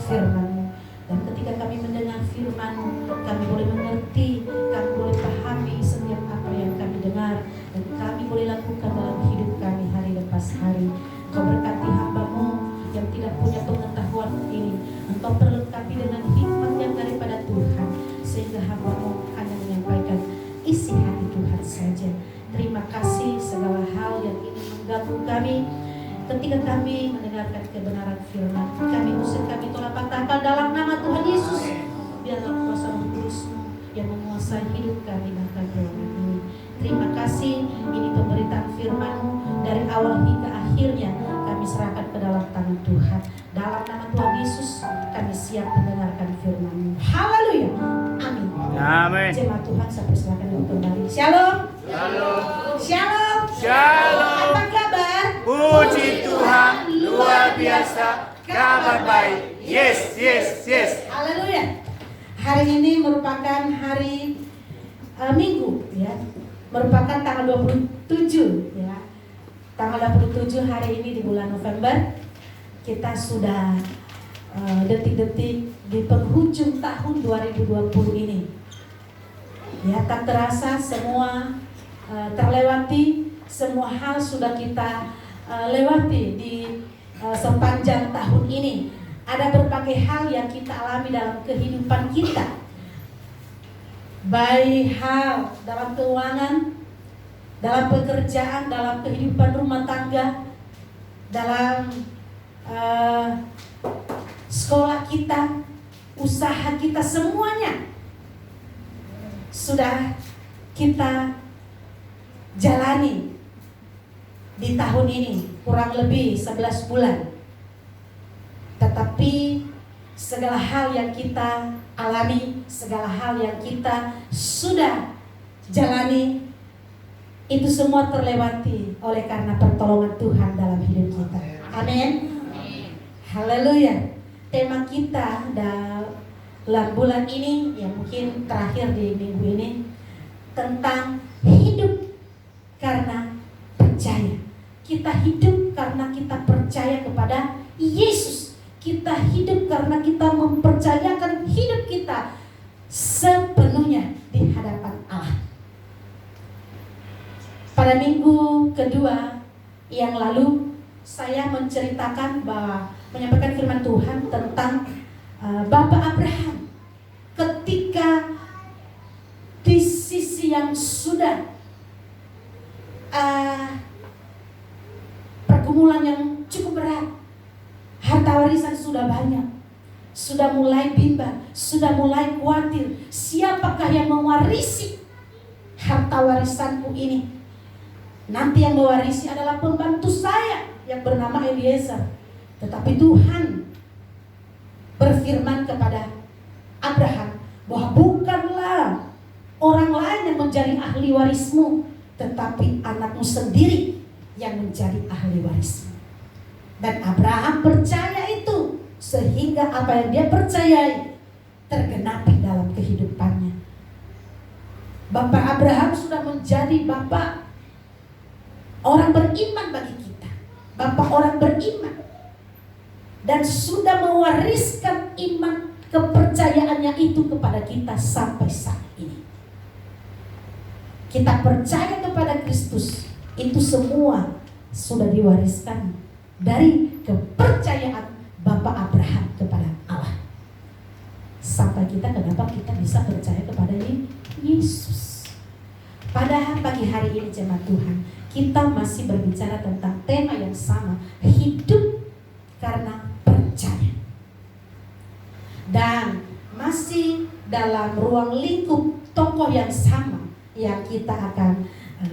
firman-Mu. Dan ketika kami mendengar firman-Mu, kami boleh mengerti, kami boleh pahami setiap apa yang kami dengar, dan kami boleh lakukan dalam hidup kami hari lepas hari. Engkau berkati hamba-Mu yang tidak punya pengetahuan ini. Engkau perlengkapi dengan hikmat yang daripada Tuhan, sehingga hamba-Mu hanya menyampaikan isi hati Tuhan saja. Terima kasih segala hal yang ini mengganggu kami. Ketika kami mendengarkan kebenaran firman, kami usir, kami tolak patahkan dalam nama Tuhan Yesus. Biarlah kuasa Roh Kudus-Mu yang menguasai hidup kami bahkan ruangan ini. Terima kasih, ini pemberitaan firman-Mu dari awal hingga akhirnya kami serahkan ke dalam tangan Tuhan. Dalam nama Tuhan Yesus kami siap mendengarkan firman-Mu. Haleluya. Amin. Amin. Jemaat Tuhan, saya persilakan untuk kembali. Shalom. Shalom. Shalom. Shalom. Apa kabar? Puji Tuhan, luar biasa, kabar baik. Yes, yes, yes. Haleluya. Hari ini merupakan hari Minggu, ya. Merupakan tanggal 27, ya. Tanggal 27 hari ini di bulan November. Kita sudah detik-detik di penghujung tahun 2020 ini. Ya, tak terasa semua terlewati, semua hal sudah kita lewati di sepanjang tahun ini. Ada berbagai hal yang kita alami dalam kehidupan kita, baik hal dalam keuangan, dalam pekerjaan, dalam kehidupan rumah tangga, dalam sekolah kita, usaha kita, semuanya sudah kita jalani di tahun ini, kurang lebih 11 bulan. Tetapi segala hal yang kita alami, segala hal yang kita sudah jalani, itu semua terlewati oleh karena pertolongan Tuhan dalam hidup kita. Amin. Haleluya. Tema kita dalam bulan ini, yang mungkin terakhir di minggu ini, tentang hidup karena percaya. Kita hidup karena kita percaya kepada Yesus. Kita hidup karena kita mempercayakan hidup kita sepenuhnya di hadapan Allah. Pada minggu kedua yang lalu, saya menceritakan bahwa menyampaikan firman Tuhan tentang Bapak Abraham. Ketika di sisi yang sudah pergumulan yang cukup berat, harta warisan sudah banyak, sudah mulai bimbang, sudah mulai khawatir, siapakah yang mewarisi harta warisanku ini? Nanti yang mewarisi adalah pembantu saya yang bernama Eliezer. Tetapi Tuhan berfirman kepada Abraham bahwa bukanlah orang lain yang menjadi ahli warismu, tetapi anakmu sendiri yang menjadi ahli warismu. Dan Abraham percaya itu, sehingga apa yang dia percayai tergenapi dalam kehidupannya. Bapak Abraham sudah menjadi bapak orang beriman bagi kita, bapak orang beriman, dan sudah mewariskan iman kepercayaannya itu kepada kita sampai saat ini. Kita percaya kepada Kristus, itu semua sudah diwariskan dari kepercayaan Bapak Abraham kepada Allah. Sampai kenapa kita bisa percaya kepada Yesus. Pada pagi hari ini jemaat Tuhan, kita masih berbicara tentang tema yang sama, hidup karena percaya. Dan masih dalam ruang lingkup tokoh yang sama yang kita akan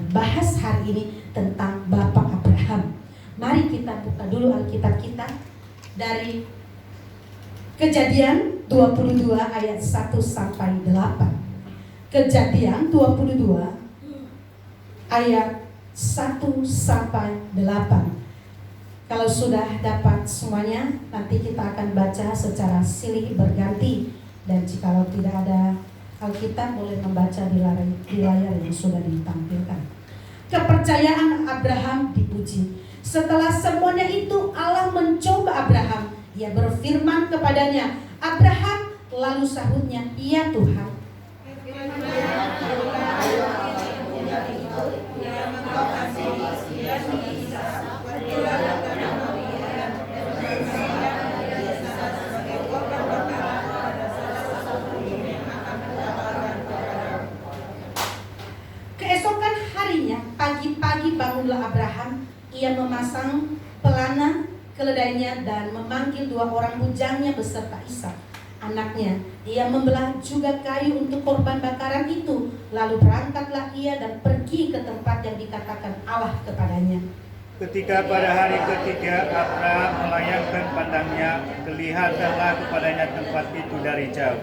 bahas hari ini tentang Bapak Abraham. Mari kita buka dulu Alkitab kita dari Kejadian 22 ayat 1 sampai 8. Kejadian 22 ayat 1 sampai 8. Kalau sudah dapat semuanya, nanti kita akan baca secara silih berganti. Dan jikalau tidak ada Alkitab, boleh membaca di layar yang sudah ditampilkan. Kepercayaan Abraham dipuji. Setelah semuanya itu, Allah mencoba Abraham Ia berfirman kepadanya, Abraham. Lalu sahutnya, iya Tuhan. Keesokan harinya, pagi-pagi bangunlah Abraham. Ia memasang pelana keledainya dan memanggil 2 orang bujangnya beserta Ishak anaknya. Ia membelah juga kayu untuk korban bakaran itu. Lalu berangkatlah ia dan pergi ke tempat yang dikatakan Allah kepadanya. Ketika pada hari ketiga Abraham melayangkan pandangnya, kelihatanlah kepadanya tempat itu dari jauh.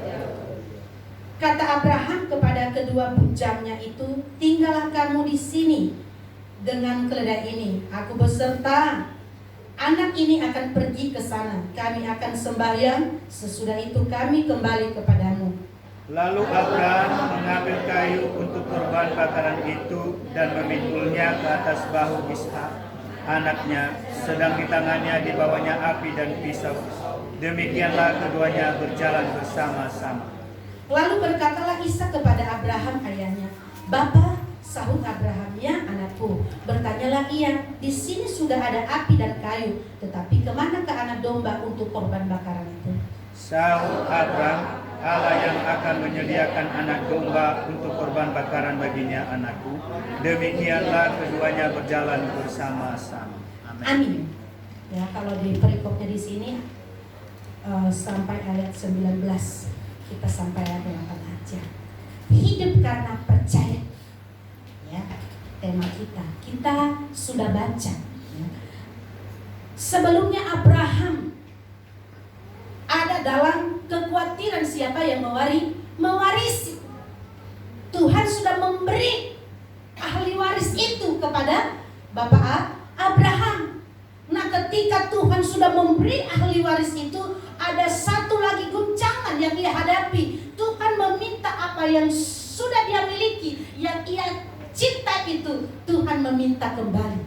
Kata Abraham kepada kedua bujangnya itu, tinggallah kamu di sini dengan keledai ini. Aku beserta anak ini akan pergi ke sana. Kami akan sembahyang, sesudah itu kami kembali kepadamu. Lalu Abraham mengambil kayu untuk korban bakaran itu dan memikulnya ke atas bahu Ishak anaknya, sedang di tangannya dibawanya api dan pisau. Demikianlah keduanya berjalan bersama-sama. Lalu berkatalah Ishak kepada Abraham ayahnya, Bapa. Sahut Abraham, ya anakku. Bertanyalah ia, di sini sudah ada api dan kayu, tetapi kemanakah anak domba untuk korban bakaran itu? Sahut Abraham, Allah yang akan menyediakan anak domba untuk korban bakaran baginya, anakku. Demikianlah keduanya berjalan bersama-sama. Amin. Ya, kalau di perikopnya di sini sampai ayat 19, kita sampai ayat 8 aja. Hidup karena percaya. Ya, tema kita sudah baca ya. Sebelumnya Abraham ada dalam kekhawatiran siapa yang mewarisi. Tuhan sudah memberi ahli waris itu kepada Bapak Abraham. Nah, ketika Tuhan sudah memberi ahli waris itu, ada satu lagi guncangan yang ia hadapi. Tuhan meminta apa yang sudah dia miliki, yang ia cinta itu, Tuhan meminta kembali.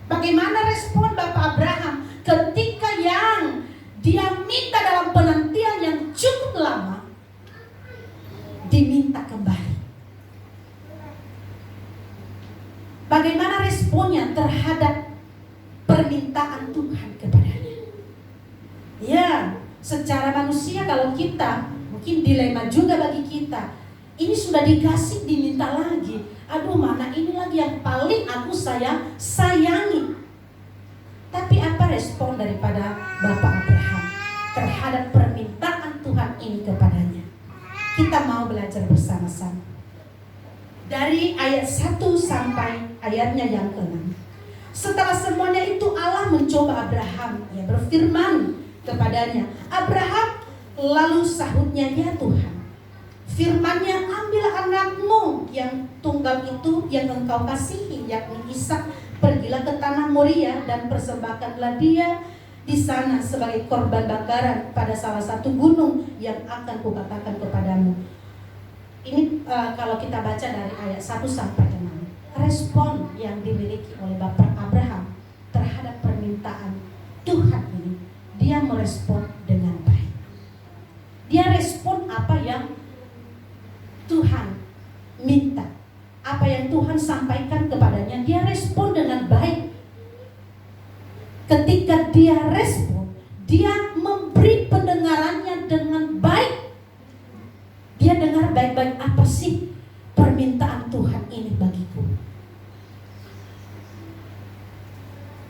Bagaimana respon Bapak Abraham ketika yang dia minta dalam penantian yang cukup lama, diminta kembali? Bagaimana responnya terhadap permintaan Tuhan kepadanya? Ya, secara manusia kalau kita, mungkin dilema juga bagi kita. Ini sudah dikasih, diminta lagi. Aduh, mana ini lagi yang paling aku sayangi. Tapi apa respon daripada Bapak Abraham terhadap permintaan Tuhan ini kepadanya? Kita mau belajar bersama-sama. Dari ayat 1 sampai ayatnya yang ke-6. Setelah semuanya itu Allah mencoba Abraham. Ia berfirman kepadanya, Abraham. Lalu sahutnya, ya Tuhan. Firman-Nya, ambillah anakmu yang tunggal itu yang engkau kasihi, yakni Ishak. Pergilah ke tanah Moria dan persembahkanlah dia di sana sebagai korban bakaran pada salah satu gunung yang akan kukatakan kepadamu. Ini kalau kita baca dari ayat 1 sampai 6, respon yang dimiliki oleh Bapak Abraham terhadap permintaan Tuhan ini, dia merespon dengan baik. Dia respon apa yang Tuhan minta, apa yang Tuhan sampaikan kepadanya, dia respon dengan baik. Ketika dia respon, dia memberi pendengarannya dengan baik. Dia dengar baik-baik, apa sih permintaan Tuhan ini bagiku.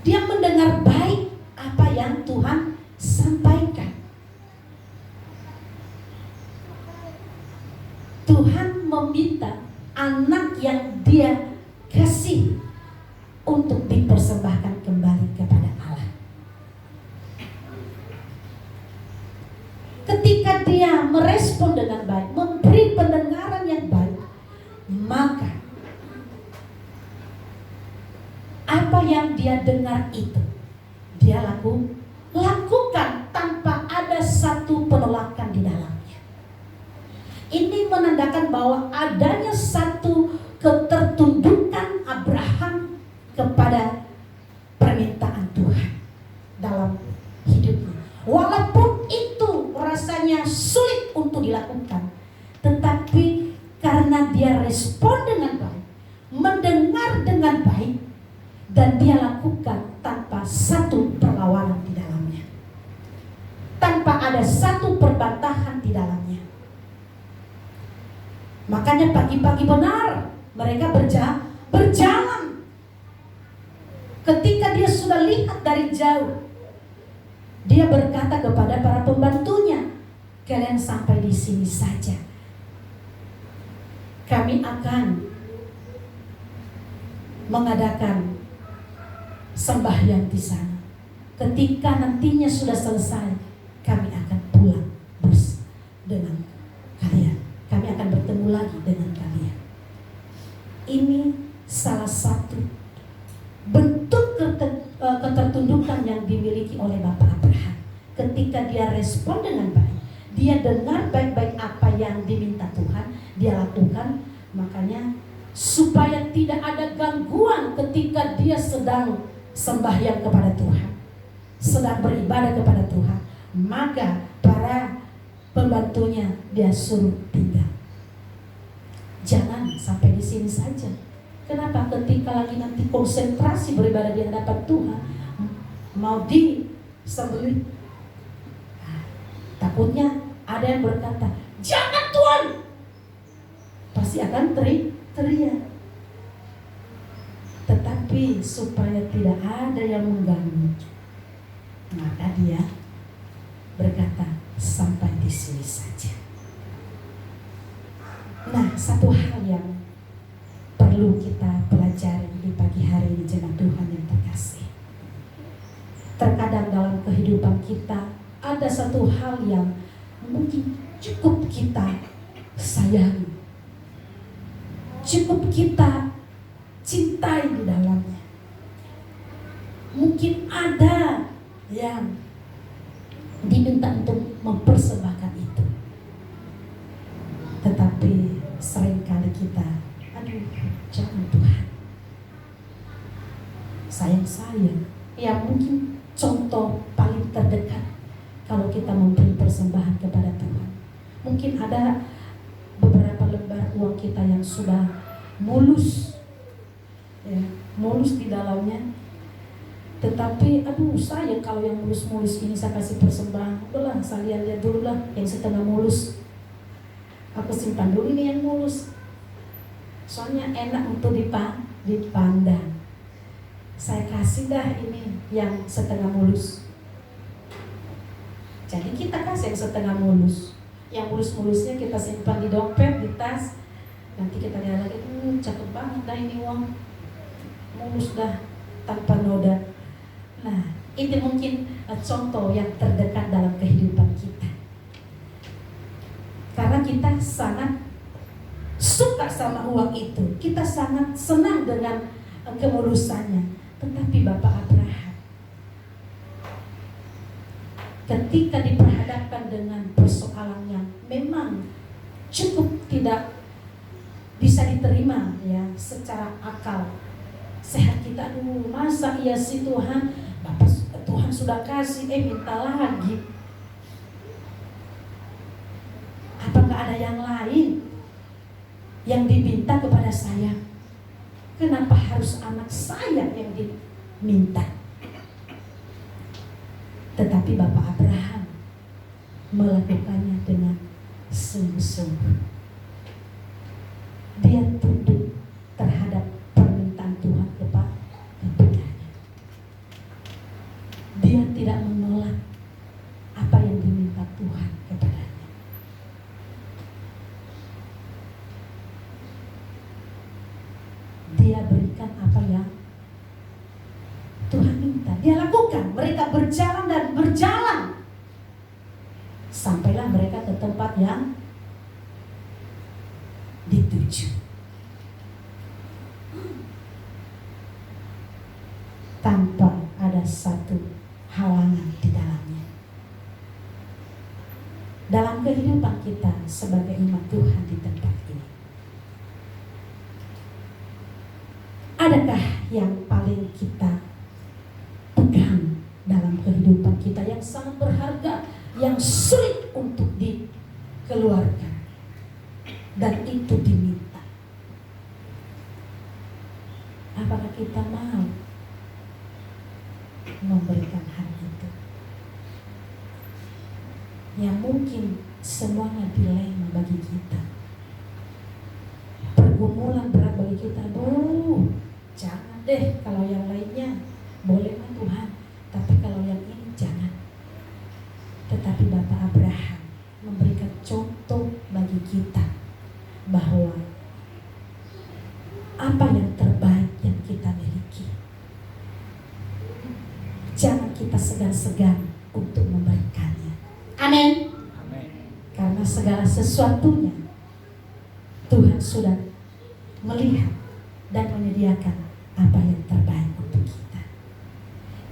Dia mendengar baik apa yang Tuhan sampaikan. Tuhan meminta anak yang dia kasih untuk dipersembahkan kembali kepada Allah. Ketika dia merespon dengan baik, memberi pendengaran yang baik, maka apa yang dia dengar itu dia lakukan tanpa ada satu penolakan di dalamnya. Ini menandakan bahwa adanya satu ketertundukan Abraham kepada permintaan Tuhan dalam hidupnya. Walaupun itu rasanya sulit untuk dilakukan, tetapi karena dia respon dengan baik, mendengar dengan baik, dan dia lakukan tanpa satu perlawanan di dalamnya, tanpa ada satu perbantahan di dalamnya. Makanya pagi-pagi benar mereka berjalan. Ketika dia sudah lihat dari jauh, dia berkata kepada para pembantunya, kalian sampai di sini saja. Kami akan mengadakan sembahyang di sana. Ketika nantinya sudah selesai, kami akan pulang dengan kalian. Kami akan bertemu lagi dengan kalian. Ini salah satu bentuk ketertundukan yang dimiliki oleh Bapak Abraham. Ketika dia respon dengan baik, dia dengar baik-baik apa yang diminta Tuhan, dia lakukan. Makanya supaya tidak ada gangguan ketika dia sedang sembahyang kepada Tuhan, sedang beribadah kepada Tuhan, maka para pembantunya dia suruh tinggal. Jangan sampai di sini saja. Kenapa? Ketika lagi nanti konsentrasi beribadah di hadapan Tuhan, mau disembelih, takutnya ada yang berkata, jangan Tuhan, pasti akan teriak. Tetapi supaya tidak ada yang mengganggu, maka dia berkata, sampai di sini saja. Nah, satu hal yang perlu kita pelajari di pagi hari ini, jemaat Tuhan yang terkasih. Terkadang dalam kehidupan kita ada satu hal yang mungkin cukup kita sayangi, cukup kita cintai di dalamnya. Mungkin ada yang diminta untuk mempersembahkan itu, tetapi seringkali kita, aduh jangan Tuhan, sayang. Ya mungkin contoh paling terdekat kalau kita memberi persembahan kepada Tuhan, mungkin ada beberapa lembar uang kita yang sudah mulus, ya, mulus di dalamnya. Tetapi aduh sayang kalau yang mulus-mulus ini saya kasih persembahan. Udahlah, saya lihat dulu lah yang setengah mulus, aku simpan dulu ini yang mulus, soalnya enak untuk dipandang. Saya kasih dah ini yang setengah mulus. Jadi kita kasih yang setengah mulus, yang mulus-mulusnya kita simpan di dompet, di tas. Nanti kita lihat lagi, cakep banget dah ini uang, mulus dah tanpa noda. Nah, itu mungkin contoh yang terdekat dalam kehidupan kita. Karena kita sangat suka sama uang itu, kita sangat senang dengan kemulusannya. Tetapi Bapak Abraham, ketika diperhadapkan dengan persoalan yang memang cukup tidak bisa diterima ya secara akal sehat kita, aduh masa iya sih Tuhan, Tuhan sudah kasih, minta lagi. Apakah ada yang lain yang diminta kepada saya? Kenapa harus anak saya yang diminta? Tetapi Bapak Abraham melakukannya dengan sungguh-sungguh. Dia tunduk terhadap permintaan Tuhan kepadanya. Dia tidak menolak apa yang diminta Tuhan kepadanya. Dia berikan apa yang Tuhan minta, dia lakukan. Mereka berjalan dan berjalan, sampailah mereka ke tempat yang dituju. Tanpa ada satu halangan di dalamnya. Dalam kehidupan kita sebagai umat Tuhan di tempat ini, adakah yang paling kita pegang dalam kehidupan kita yang sangat berharga, yang sulit untuk dikeluarkan, dan itu diminta. Apakah kita mau memberikan hal itu? Yang mungkin semuanya dilema bagi kita, pergumulan berat bagi kita. Jangan deh, kalau yang lainnya boleh mah Tuhan, tapi kalau yang ini jangan. Tetapi Bapak Abraham memberikan contoh bagi kita bahwa apa yang terbaik yang kita miliki, jangan kita segan-segan untuk memberikannya. Amin. Karena segala sesuatunya Tuhan sudah melihat dan menyediakan apa yang terbaik untuk kita.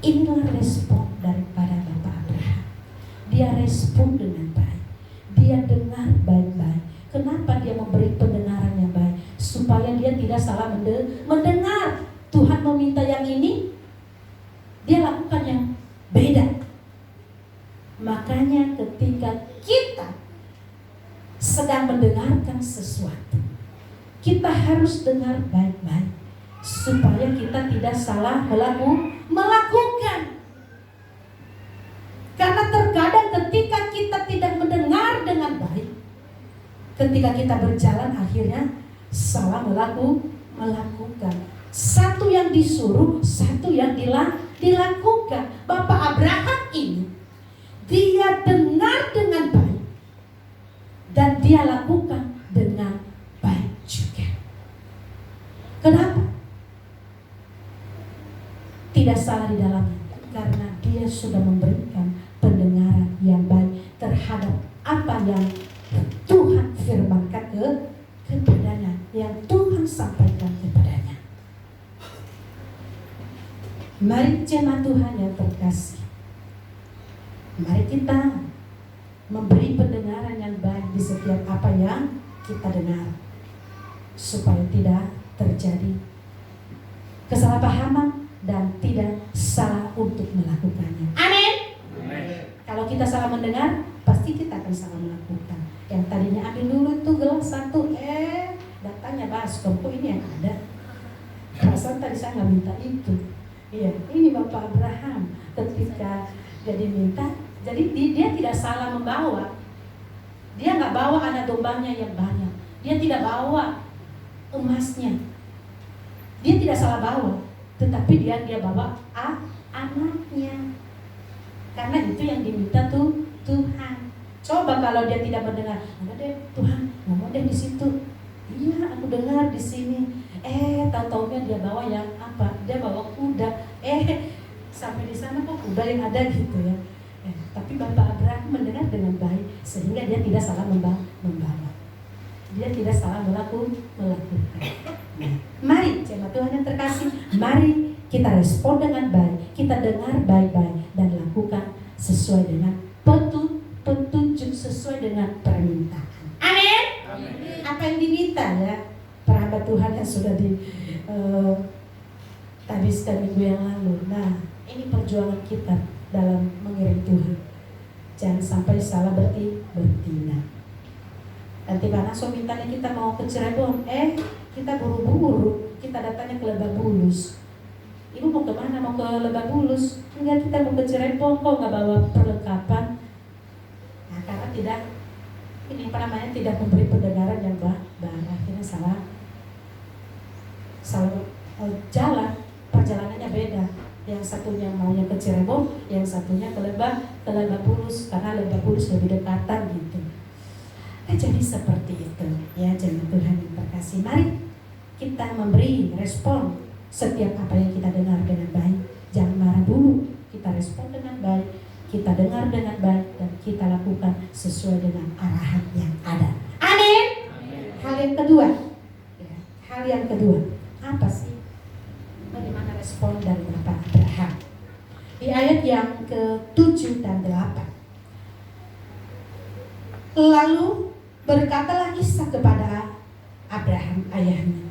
Inilah respon daripada Bapak Abraham. Dia respon dengan baik. Dia dengar baik-baik. Kenapa dia memberi pendengaran yang baik? Supaya dia tidak salah mendengar. Tuhan meminta yang ini, dia lakukan yang beda. Makanya ketika kita sedang mendengarkan sesuatu, kita harus dengar baik-baik supaya kita tidak salah melakukan. Karena terkadang ketika kita tidak mendengar dengan baik, ketika kita berjalan akhirnya salah melakukan. Satu yang disuruh, satu yang dilakukan. Bapak Abraham ini, dia dengar dengan baik dan dia lakukan dengan baik juga. Kenapa? Tidak salah di dalamnya, karena dia sudah memberikan pendengaran yang baik terhadap apa yang Tuhan firmankan kepadanya, yang Tuhan sampaikan kepadanya. Mari jemaat Tuhan yang terkasih, mari kita memberi pendengaran yang baik di setiap apa yang kita dengar, supaya tidak terjadi kesalahpahaman dan tidak salah untuk melakukannya. Amin. Kalau kita salah mendengar, pasti kita akan salah melakukan. Yang tadinya ambil dulu tuh gelas satu, datanya baskom, kok ini yang ada? Perasaan tadi saya nggak minta itu. Iya, ini Bapak Abraham ketika jadi minta, jadi dia tidak salah membawa. Dia nggak bawa anak dombanya yang banyak. Dia tidak bawa emasnya. Dia tidak salah bawa, tetapi dia bawa anaknya. Karena itu yang diminta tuh Tuhan. Coba kalau dia tidak mendengar, enggak deh Tuhan, ngomong deh di situ. Iya, aku dengar di sini. Tahu-taunya dia bawa yang apa? Dia bawa kuda. Sampai di sana kok kuda yang ada gitu ya. Tapi Bapak Abraham mendengar dengan baik sehingga dia tidak salah membawa. Dia tidak salah melakukan. Nah, mari jemaat Tuhan yang terkasih, mari kita respon dengan baik, kita dengar baik-baik dan lakukan sesuai dengan petunjuk, sesuai dengan permintaan. Amin. Apa yang diminta ya para hamba Tuhan yang sudah ditabiskan minggu yang lalu. Nah, ini perjuangan kita dalam mengiring Tuhan. Jangan sampai salah bertindak. Nanti karena mintanya kita mau ke Cirebon, kita buru-buru, kita datangnya ke Lebak Bulus. Ibu mau kemana? Mau ke Lebak Bulus? Enggak, kita mau ke Cirebon, kok nggak bawa perlengkapan? Nah, karena tidak tidak memberi pendengaran yang baik, akhirnya salah jalan, perjalanannya beda. Yang satunya maunya ke Cirebon, yang satunya ke Lebak Bulus, karena Lebak Bulus lebih dekatan gitu. Jadi seperti itu ya jemaat Tuhan yang terkasih. Mari kita memberi respon setiap apa yang kita dengar dengan baik. Jangan marah dulu, kita respon dengan baik, kita dengar dengan baik, dan kita lakukan sesuai dengan arahan yang ada. Amin. Hal yang kedua, apa sih? Bagaimana respon dari Bapak Abraham? Di ayat yang ke-7 dan 8. Lalu berkatalah Ishak kepada Abraham ayahnya,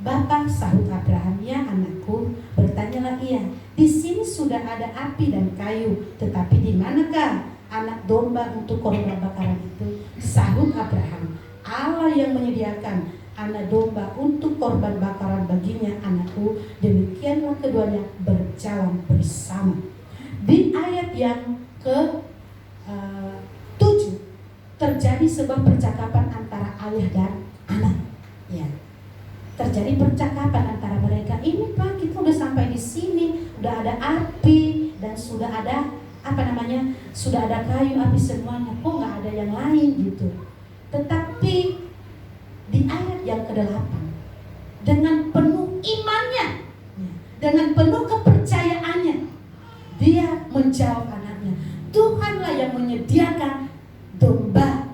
Bapak, sahut Abraham, ya anakku. Bertanyalah ia, di sini sudah ada api dan kayu, tetapi di manakah anak domba untuk korban bakaran itu? Sahut Abraham, Allah yang menyediakan anak domba untuk korban bakaran baginya, anakku. Demikianlah keduanya berjalan bersama. Di ayat yang ke 7 terjadi sebuah percakapan antara ayah dan anak. Ya, terjadi percakapan antara mereka. Ini Pak, kita udah sampai di sini, udah ada api dan sudah ada sudah ada kayu api semuanya. Kok nggak ada yang lain gitu? Tetapi di ayat yang ke-8, dengan penuh imannya, dengan penuh kepercayaannya, dia menjawab anaknya, Tuhanlah yang menyediakan domba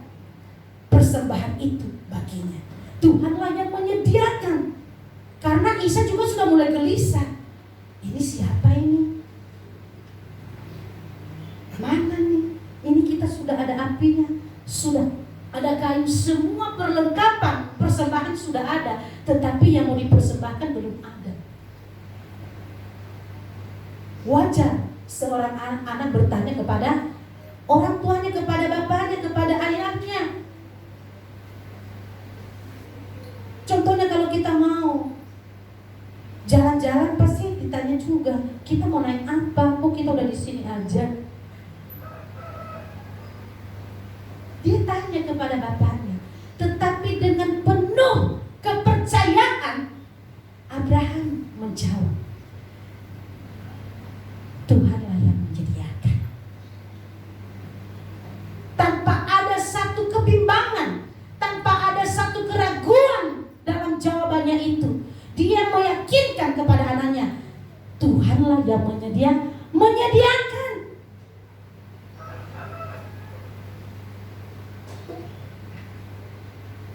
persembahan itu baginya. Tuhanlah yang menyediakan. Karena Isa juga sudah mulai gelisah. Ini siapa ini? Mana nih? Ini kita sudah ada apinya, sudah ada kayu, semua perlengkapan persembahan sudah ada, tetapi yang mau dipersembahkan belum ada. Wajar seorang anak bertanya kepada orang tuanya, kepada bapaknya, kepada ayahnya. Contohnya kalau kita mau jalan-jalan pasti ditanya juga, kita mau naik apa? Kok kita udah di sini aja? Dia tanya kepada bapaknya, tetapi dengan penuh kepercayaan Abraham menjawab, Tuhanlah yang menyediakan. Tanpa ada satu kebimbangan, tanpa ada satu keraguan dalam jawabannya itu, dia meyakinkan kepada anaknya, Tuhanlah yang menyediakan.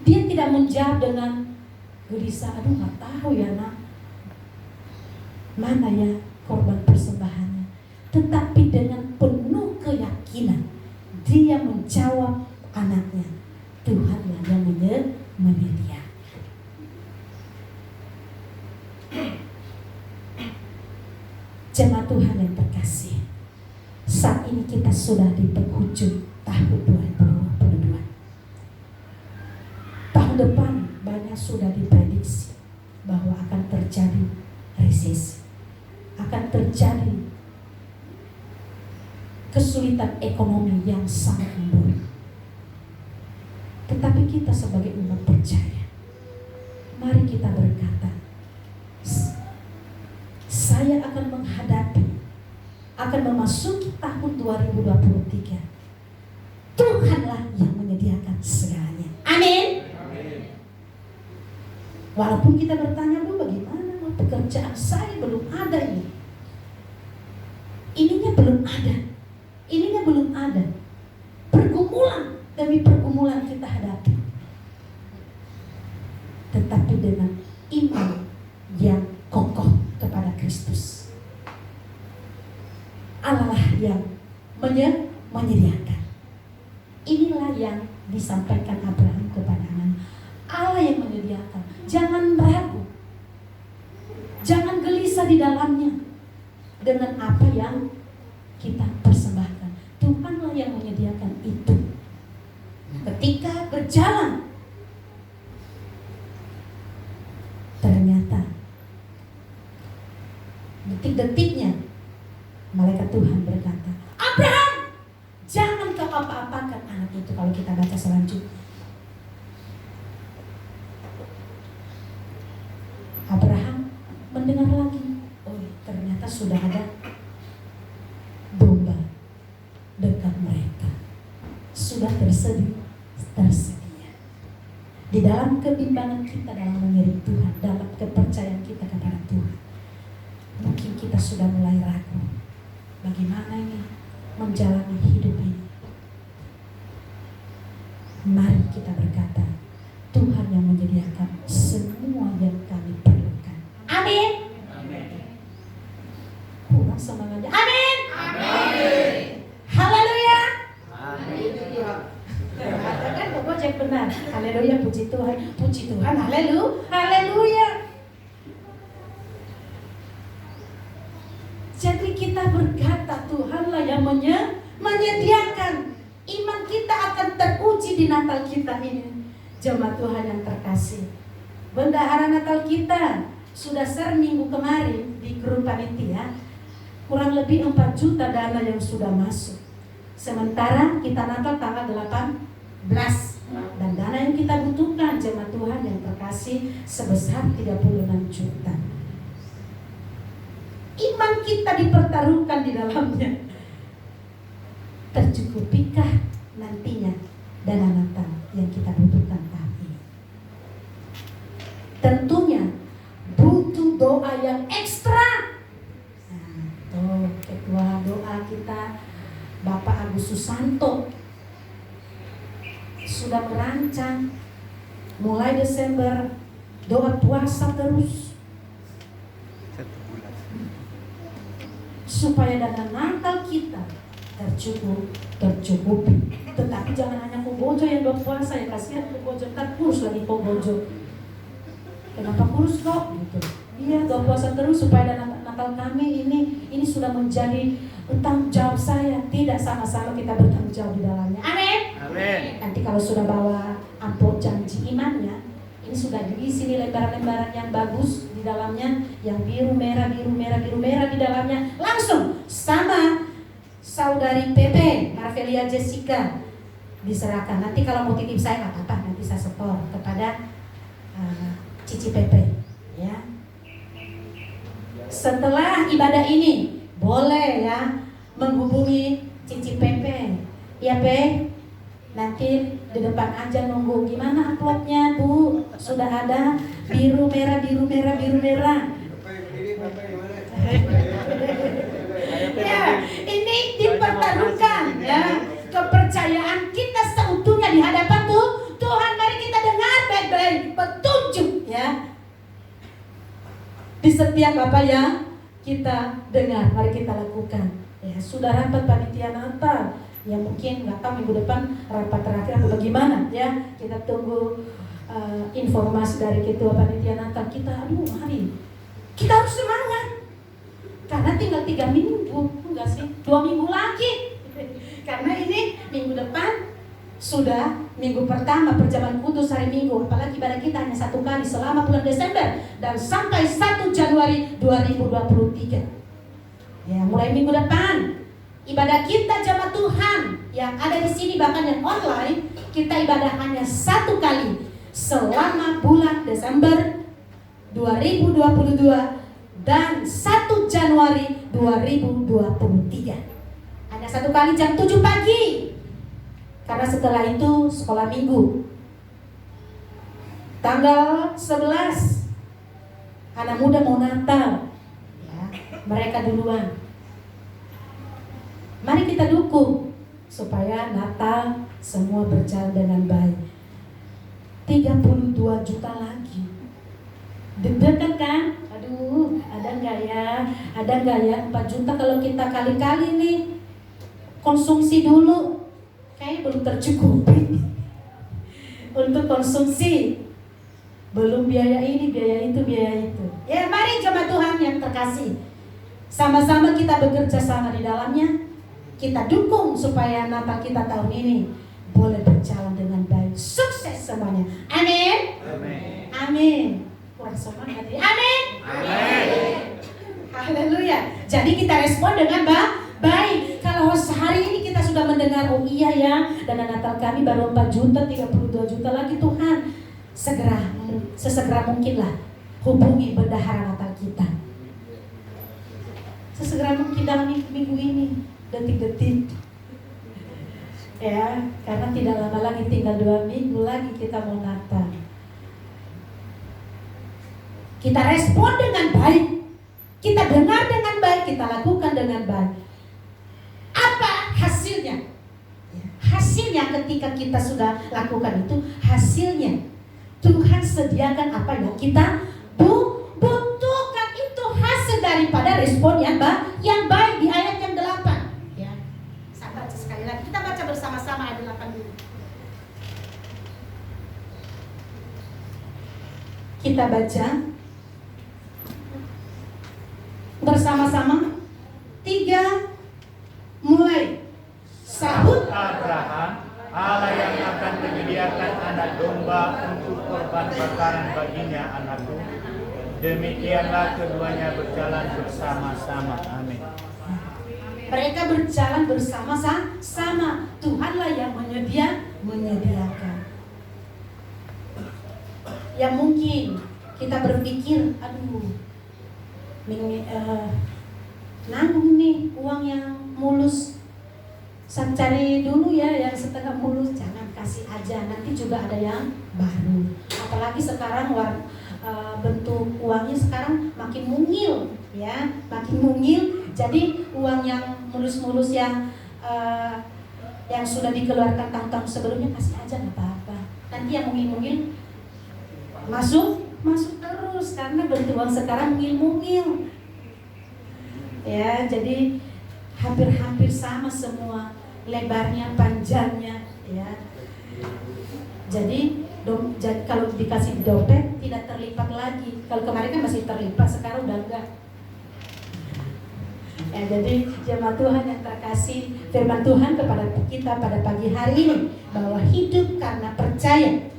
Dia tidak menjawab dengan gelisah, aduh nggak tahu ya nak, mana ya korban persembahannya. Tetapi dengan penuh keyakinan dia menjawab anaknya, Tuhanlah yang menyediakan. Jemaat Tuhan yang terkasih, saat ini kita sudah di penghujung tahun 2022. Tahun depan banyak sudah diprediksi bahwa akan terjadi resesi, akan terjadi kesulitan ekonomi yang sangat memburuk. Tetapi kita sebagai umat percaya, mari kita berkata, saya akan menghadapi, akan memasuki tahun 2023. Tuhanlah yang menyediakan segalanya. Amin. Walaupun kita bertanya dulu, bagaimana pekerjaan saya belum ada ini, ininya belum ada, pergumulan demi pergumulan kita hadapi. Tetapi dengan iman yang kokoh kepada Kristus, Allah yang menyediakan. Inilah yang disampaikan Abraham kepada anaknya. Allah yang menyediakan. Jangan ragu, jangan gelisah di dalamnya dengan apa yang kita persembahkan. Tuhanlah yang menyediakan itu. Ketika berjalan, ternyata detik-detiknya malaikat Tuhan berkata, Abraham, jangan kau apa-apakan anak itu. Kalau kita baca selanjutnya, Abraham mendengar lagi, oh ternyata sudah ada domba dekat mereka, sudah tersedia. Di dalam kebimbangan kita dalam mengiring Tuhan, dalam kepercayaan kita kepada Tuhan, mungkin kita sudah mulai ragu, bagaimana ini menjalani hidup ini. Mari kita berkata, Tuhan yang menyediakan semua yang kami perlukan. Amin. Kurang semangatnya. Amin. Haleluya. Katakan Bapak cek benar. Haleluya, puji Tuhan, haleluya. menyediakan. Iman kita akan teruji di Natal kita ini. Jemaat Tuhan yang terkasih, bendahara Natal kita sudah share minggu kemarin di grup panitia, kurang lebih 4 juta dana yang sudah masuk. Sementara kita Natal tanggal 18, dan dana yang kita butuhkan jemaat Tuhan yang terkasih sebesar 36 juta. Iman kita dipertaruhkan di dalamnya. Tercukupikah nantinya dana Natal yang kita butuhkan saat ini? Tentunya butuh doa yang ekstra. Nah, tuh ketua doa kita Bapak Agus Susanto sudah merancang mulai Desember doa puasa terus supaya dana Natal kita tercukupi. Tetapi jangan hanya Kobojo yang doa puasa, ya kasihan Kobojo, ntar kurus lagi Kobojo. Kenapa kurus kok? Gitu. Iya, doa puasa terus supaya dana Natal kami ini sudah menjadi tanggung jawab saya. Tidak, sama-sama kita bertanggung jawab di dalamnya. Amin. Amin. Nanti kalau sudah bawa amplop janji imannya, ini sudah diisi lembaran-lembaran yang bagus di dalamnya, yang biru merah di dalamnya, langsung sama saudari Pepe Marvelia Jessica diserahkan. Nanti kalau mau titip saya nggak apa-apa, nanti saya setor kepada Cici Pepe, ya. Setelah ibadah ini boleh ya menghubungi Cici Pepe, ya Pe. Nanti di depan aja nunggu. Gimana amplopnya Bu? Sudah ada biru merah. Ya, ini dipertaruhkan ya kepercayaan kita seutuhnya di hadapan Tuhan. Mari kita dengar baik-baik petunjuk ya di setiap apa yang kita dengar. Mari kita lakukan ya. Sudah rapat panitia Natal ya, mungkin nggak tahu minggu depan rapat terakhir atau bagaimana ya. Kita tunggu informasi dari ketua panitia Natal kita. Mari kita harus semangat karena tinggal 3 minggu, enggak sih? 2 minggu lagi. Karena ini minggu depan sudah minggu pertama perjamuan kudus hari Minggu. Apalagi ibadah kita hanya 1 kali selama bulan Desember dan sampai 1 Januari 2023. Ya, mulai minggu depan ibadah kita jemaat Tuhan yang ada di sini bahkan yang online, kita ibadah hanya 1 kali selama bulan Desember 2022 dan 1 Januari 2023. Hanya 1 kali jam 7 pagi. Karena setelah itu sekolah minggu. Tanggal 11 anak muda mau Natal ya, mereka duluan. Mari kita dukung supaya Natal semua berjalan dengan baik. 32 juta lagi. Deg-degan kan? Aduh, ada nggak ya 4 juta kalau kita kali-kali nih konsumsi dulu, kayaknya belum tercukupi untuk konsumsi, belum biaya ini, biaya itu. Ya, mari jemaat Tuhan yang terkasih, sama-sama kita bekerja sama di dalamnya. Kita dukung supaya Natal kita tahun ini boleh berjalan dengan baik, sukses semuanya. Amin. Amin. Kurang semangat ya. Amin. Haleluya. Jadi kita respon dengan baik. Kalau sehari ini kita sudah mendengar, oh iya ya, dana Natal kami baru 4 juta, 32 juta lagi, Tuhan sesegera mungkinlah hubungi bendahara Natal kita. Sesegera mungkin dalam minggu ini, detik-detik. Ya, karena tidak lama lagi, tinggal 2 minggu lagi kita mau Natal. Kita respon dengan baik, kita dengar dengan baik, kita lakukan dengan baik. Apa hasilnya? Hasilnya ketika kita sudah lakukan itu, hasilnya Tuhan sediakan apa yang kita butuhkan. Itu hasil daripada respon yang baik di ayat yang 8 ya. Saya baca sekali lagi, kita baca bersama-sama ayat 8 dulu. Kita baca bersama-sama 3 mulai. domba untuk korban bakaran baginya, anakku. Demikianlah keduanya berjalan bersama-sama. Amin. Mereka berjalan bersama-sama. Tuhanlah yang menyediakan. Ya mungkin kita berpikir, aduh, nanggung nih uang yang mulus. Saya cari dulu ya yang setengah mulus, jangan kasih aja, nanti juga ada yang baru. Apalagi sekarang bentuk uangnya sekarang makin mungil, ya, makin mungil. Jadi uang yang mulus-mulus yang sudah dikeluarkan tahun-tahun sebelumnya kasih aja, nggak apa-apa. Nanti yang mungil-mungil masuk terus karena bentuk uang sekarang mungil-mungil. Ya, jadi hampir sama semua, lebarnya, panjangnya, ya. Jadi kalau dikasih dompet tidak terlipat lagi. Kalau kemarin kan masih terlipat, sekarang udah enggak. Ya, jadi jemaat Tuhan yang terkasih, firman Tuhan kepada kita pada pagi hari ini bahwa hidup karena percaya.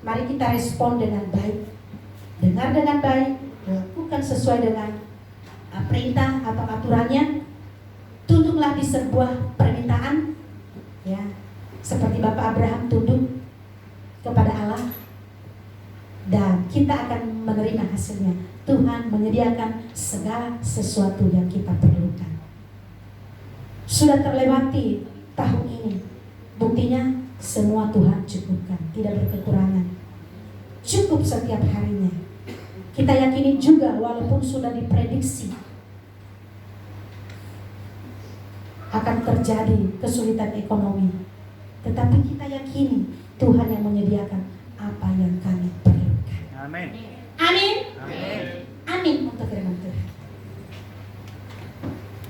Mari kita respon dengan baik, dengar dengan baik, lakukan sesuai dengan perintah atau aturannya. Tunduklah di sebuah permintaan, ya, seperti Bapak Abraham tunduk kepada Allah, dan kita akan menerima hasilnya. Tuhan menyediakan segala sesuatu yang kita perlukan. Sudah terlewati tahun ini, buktinya semua Tuhan cukupkan, tidak berkekurangan, cukup setiap harinya. Kita yakini juga walaupun sudah diprediksi akan terjadi kesulitan ekonomi, tetapi kita yakini Tuhan yang menyediakan apa yang kami perlukan. Amin. Amin. Amin. Amin untuk firman Tuhan.